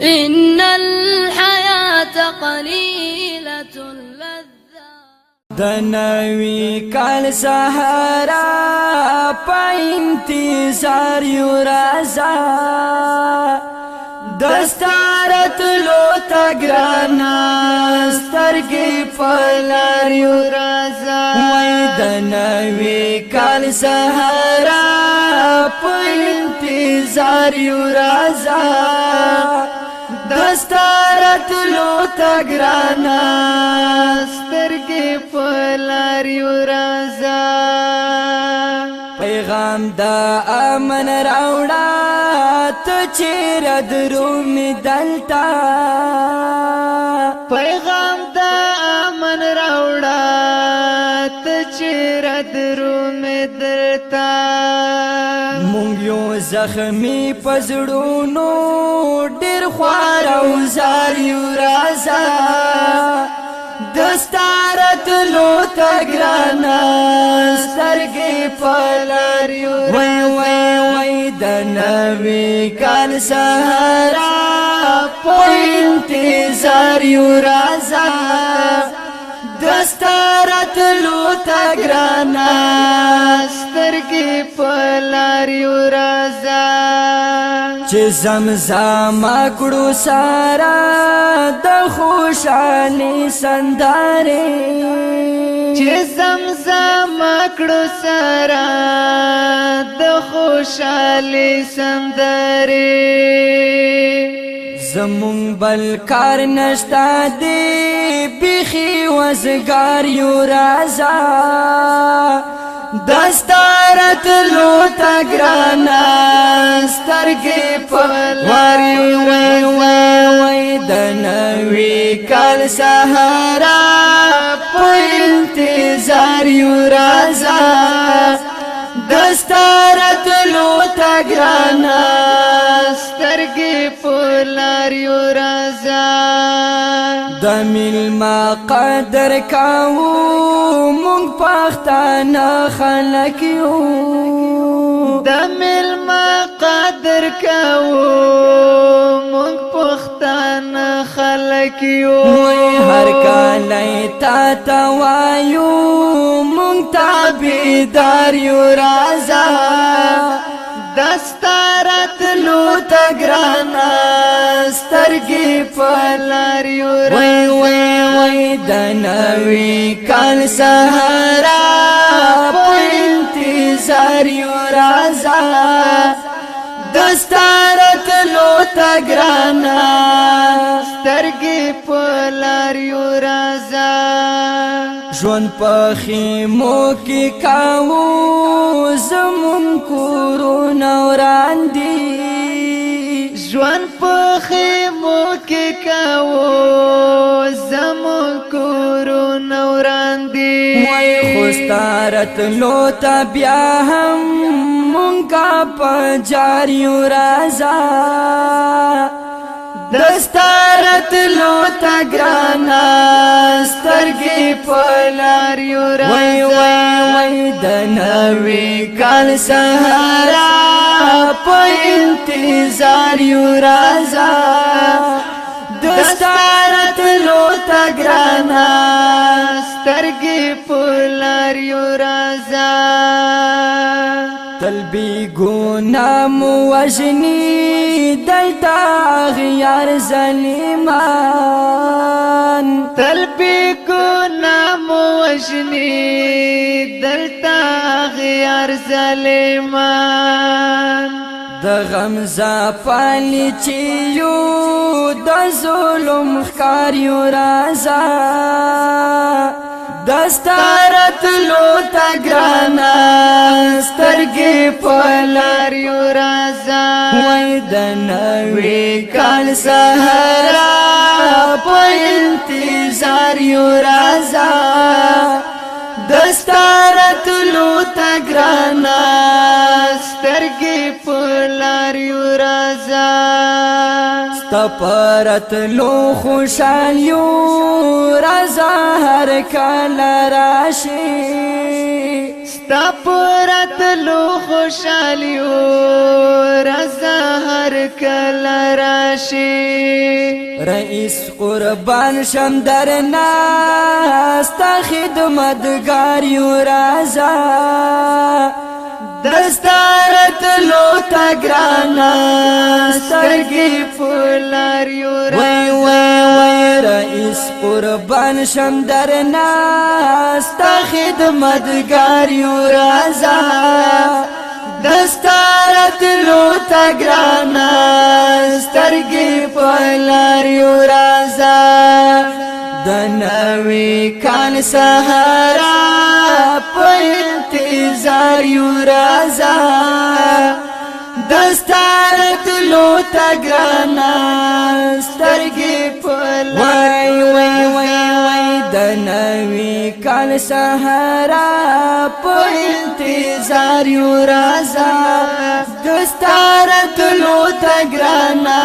إن الحياة قليلة اللذة دنوي کال سهارا پا انتظار یو رازا دستارت لو تگرانا سترگی پلار یو رازا وی دنوی کال سهارا پا انتظار یو رازا دستارت لو تگرانا سترگی پلار یو رازا پیغام دا امن راوڑا تو چیر درومی دلتا پیغام دا امن راوڑا تو چیر درومی دلتا مونږ یو زخمی پزړونو ډیر خوار او زار یو رازا دستارت لو تگرانا سترگی پلار یو رازا وی دنوی کال سهارا پا انتظار یو رازا دستارت لو تگرانا سترگی پلار یو رازا چه زمزم کړو سارا د خوشالي سنداره چه زمزم کړو سارا د خوشالي سنداره زمون بل کار نشتا دی بیخی وزگار یو رازا دستارت لو تگرانا سترگی پلار یو وی دنوی کال سهارا پا انتظار یو رازا دستارت لو تگرانا سترگی پلار یو رازا د میلمه قدر کاو مونږ پښتانه خلک یو د میلمه قدر کاو مونږ پښتانه خلک یو هر کله تا وایو مونږ تابعدار یو رازا دستارت لو تگرانا سترگی پلار یو رازا وی دنوی کال سهارا پا انتظار یو رازا دستارت لو تگرانا سترگی پلار یو رازا ژوند په خیمو کې کاوو زمون کورونه وران دي ژوند په خیمو کې کاوو زمون کورونه وران دي وای خوستارت لو تا بیا هم مونږه په جار یو رازا دستارت لو تگرانا سترگی پلار یو رازا وی دنوی کال سهارا پا انتظار یو رازا دستارت لو تگرانا سترگی پلار یو رازا تل بی گناه مو وژني دلتا غیار ظالمان تل بی گناه مو وژني دلتا غیار ظالمان د غمزه پالی چې یو د ظلم ښکار یو رازا دستارت لو تگرانا سترگی پلار یو رازا وی دنوی کال سهارا پا انتظار یو رازا دستارت لو تگرانا سترگی پلار یو رازا ستپرت لو خوشحال یو رازا هر کال راشی ستا پرات لو خوشالیو رضا هر کله راشي رئیس قربان شم درنا ستا خدمتگار یو رازا دستارت لو تا گرانا سترگی پولار یو وای وای وای رئیس قربان شم درنا ستا خدمتگار یو رازا دستارت لو تا گرانا سترگی پولار یو رازا دنوی کان سهارا په انتظار یو رازا دستارت لو تا گرانا سترگی پولار وای وای وای وای دنوی کال سهارا په انتظار یو رازا دستارت لو تا گرانا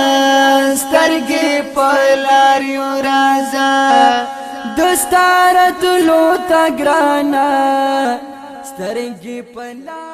سترگی پولار یو رازا دستارت لو تا گرانا سترګې په لار